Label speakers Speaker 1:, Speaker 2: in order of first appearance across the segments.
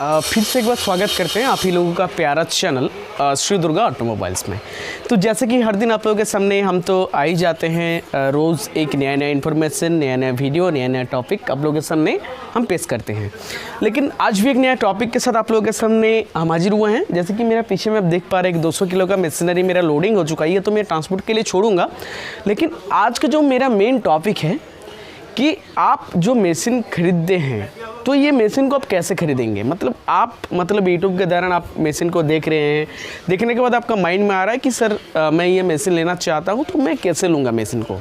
Speaker 1: फिर से एक बार स्वागत करते हैं आप ही लोगों का प्यारा चैनल श्री दुर्गा ऑटोमोबाइल्स में। तो जैसे कि हर दिन आप लोगों के सामने हम तो आ ही जाते हैं, रोज़ एक नया इन्फॉर्मेशन, नया वीडियो, नया टॉपिक आप लोगों के सामने हम पेश करते हैं। लेकिन आज भी एक नया टॉपिक के साथ आप लोगों के सामने हम हाजिर हुए हैं। जैसे कि मेरा पीछे में आप देख पा रहे हैं 200 किलो का मशीनरी मेरा लोडिंग हो चुका है, ये तो मैं ट्रांसपोर्ट के लिए छोड़ूंगा। लेकिन आज का जो मेरा मेन टॉपिक है कि आप जो मशीन खरीदते हैं तो ये मशीन को आप कैसे खरीदेंगे। मतलब यूट्यूब के दौरान आप मशीन को देख रहे हैं, देखने के बाद आपका माइंड में आ रहा है कि सर मैं ये मशीन लेना चाहता हूँ, तो मैं कैसे लूँगा मशीन को।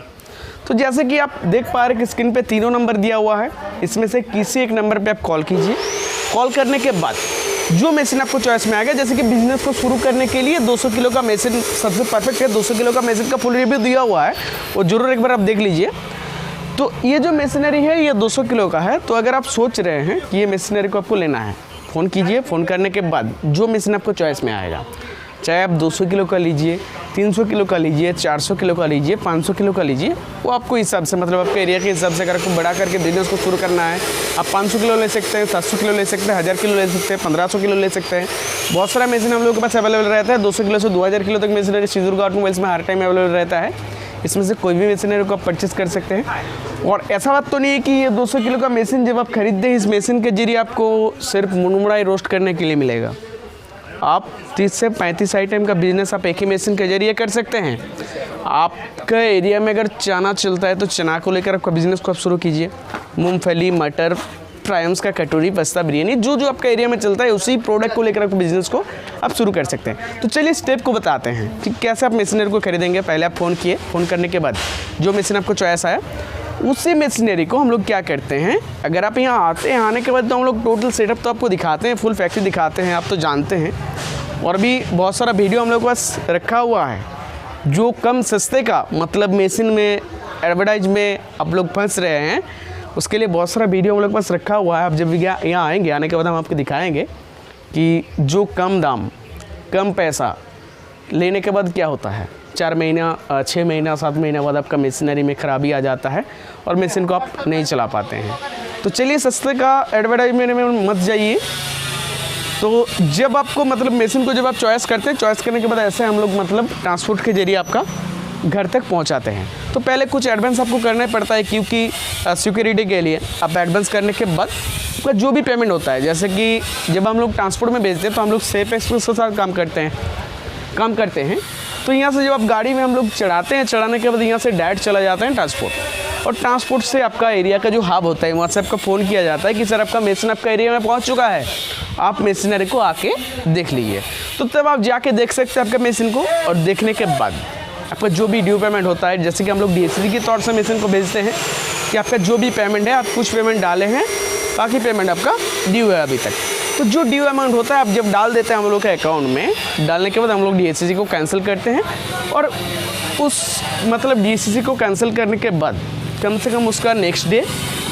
Speaker 1: तो जैसे कि आप देख पा रहे हैं कि स्क्रीन पे तीनों नंबर दिया हुआ है, इसमें से किसी एक नंबर पे आप कॉल कीजिए। कॉल करने के बाद जो मशीन आपको चॉइस में आ गया, जैसे कि बिजनेस को शुरू करने के लिए 200 किलो का मशीन सबसे परफेक्ट है। 200 किलो का मशीन का फुल रिव्यू दिया हुआ है, वो ज़रूर एक बार आप देख लीजिए। तो ये जो मशीनरी है ये 200 किलो का है। तो अगर आप सोच रहे हैं कि ये मशीनरी को आपको लेना है, फ़ोन कीजिए। फ़ोन करने के बाद जो मशीन आपको चॉइस में आएगा, चाहे आप 200 किलो का लीजिए, 300 किलो का लीजिए, 400 किलो का लीजिए, 500 किलो का लीजिए, वो आपको हिसाब से, मतलब आपके एरिया के हिसाब से अगर आपको बढ़ा करके बिजनेस को शुरू करना है, आप 500 किलो ले सकते हैं, 700 किलो ले सकते हैं, 1000 किलो ले सकते हैं, 1500 किलो ले सकते हैं। बहुत सारा मशीन हम लोग के पास अवेलेबल रहता है। 200 किलो से 2000 किलो तक मशीनरी श्री दुर्गा ऑटोमोबाइल्स में हर टाइम अवेलेबल रहता है। इसमें से कोई भी मशीनरी को आप परचेस कर सकते हैं। और ऐसा बात तो नहीं है कि ये 200 किलो का मशीन जब आप खरीदते हैं, इस मशीन के जरिए आपको सिर्फ मुनमुड़ा रोस्ट करने के लिए मिलेगा। आप 30 से 35 आइटम का बिजनेस आप एक ही मशीन के जरिए कर सकते हैं। आपका एरिया में अगर चना चलता है तो चना को लेकर आपका बिजनेस को आप शुरू कीजिए। मूंगफली, मटर, ट्रायम्स का कटोरी, पस्ता, बिरयानी, जो आपका एरिया में चलता है उसी प्रोडक्ट को लेकर आपको बिजनेस को आप शुरू कर सकते हैं। तो चलिए स्टेप को बताते हैं कि कैसे आप मशीनरी को खरीदेंगे। पहले आप फ़ोन किए, फ़ोन करने के बाद जो मशीन आपको चॉइस आया उसी मशीनरी को हम लोग क्या करते हैं, अगर आप यहाँ आते हैं, आने के बाद तो हम लोग टोटल सेटअप तो आपको दिखाते हैं, फुल फैक्ट्री दिखाते हैं, आप तो जानते हैं। और भी बहुत सारा वीडियो हम लोग के पास रखा हुआ है जो कम सस्ते का, मतलब मशीन में एडवर्टाइज में आप लोग फंस रहे हैं, उसके लिए बहुत सारा वीडियो हम लोग के पास रखा हुआ है। आप जब यहाँ आएंगे, आने के बाद हम आपको दिखाएंगे कि जो कम दाम, कम पैसा लेने के बाद क्या होता है। 4 महीना, 6 महीना, 7 महीना बाद आपका मशीनरी में ख़राबी आ जाता है और मशीन को आप नहीं चला पाते हैं। तो चलिए सस्ते का एडवर्टाइजमेंट में मत जाइए। तो जब आपको, मतलब मशीन को जब आप चॉइस करते हैं, चॉइस करने के बाद ऐसे हम लोग मतलब ट्रांसपोर्ट के जरिए आपका घर तक पहुंचाते हैं। तो पहले कुछ एडवांस आपको करना पड़ता है, क्योंकि सिक्योरिटी के लिए आप एडवांस करने के बाद आपका जो भी पेमेंट होता है, जैसे कि जब हम लोग ट्रांसपोर्ट में भेजते हैं तो हम लोग सेफ एक्सप्रेस के साथ काम करते हैं। तो यहाँ से जब आप गाड़ी में हम लोग चढ़ाते हैं, चढ़ाने के बाद यहाँ से डायरेक्ट चला जाता है ट्रांसपोर्ट, और ट्रांसपोर्ट से आपका एरिया का जो हब होता है वहाँ से आपका फ़ोन किया जाता है कि सर आपका मशीन आपका एरिया में पहुँच चुका है, आप मशीनरी को आके देख लीजिए। तो तब आप जाके देख सकते हैं आपका मशीन को, और देखने के बाद आपका जो भी ड्यू पेमेंट होता है, जैसे कि हम लोग DSC के तौर से मशीन को भेजते हैं कि आपका जो भी पेमेंट है, आप कुछ पेमेंट डाले हैं, बाकी पेमेंट आपका ड्यू है अभी तक। तो जो ड्यू अमाउंट होता है आप जब डाल देते हैं हम लोग के अकाउंट में, डालने के बाद हम लोग DSC को कैंसिल करते हैं। और उस मतलब DSC को कैंसिल करने के बाद कम से कम उसका नेक्स्ट डे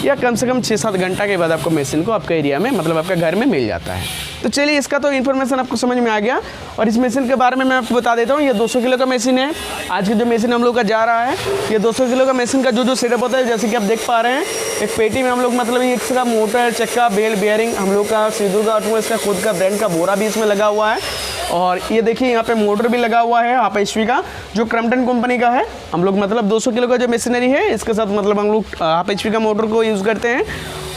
Speaker 1: या कम से कम 6-7 घंटा के बाद आपको मशीन को आपके एरिया में, मतलब आपके घर में मिल जाता है। तो चलिए इसका तो इन्फॉर्मेशन आपको समझ में आ गया। और इस मशीन के बारे में मैं आपको बता देता हूँ। ये 200 किलो का मशीन है। आज की जो मशीन हम लोग का जा रहा है, ये 200 किलो का मशीन का जो सेटअप होता है, जैसे कि आप देख पा रहे हैं, एक पेटी में हम लोग मतलब एक का मोटर, चक्का, बेल्ट, बेयरिंग, हम लोग का श्री दुर्गा ऑटोमोबाइल्स का खुद का ब्रांड का बोरा भी इसमें लगा हुआ है। और ये देखिए यहाँ पे मोटर भी लगा हुआ है हाफ HP का, जो क्रम्पटन कंपनी का है। हम लोग मतलब 200 किलो का जो मशीनरी है इसके साथ मतलब हम लोग हाफ HP का मोटर को यूज़ करते हैं।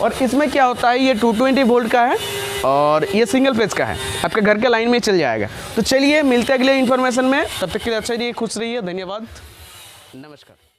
Speaker 1: और इसमें क्या होता है, ये 220 वोल्ट का है और ये सिंगल फेज का है, आपके घर के लाइन में चल जाएगा। तो चलिए मिलते हैं अगले इन्फॉर्मेशन में, तब तक के लिए अच्छा रहिए, खुश रहिए, धन्यवाद, नमस्कार।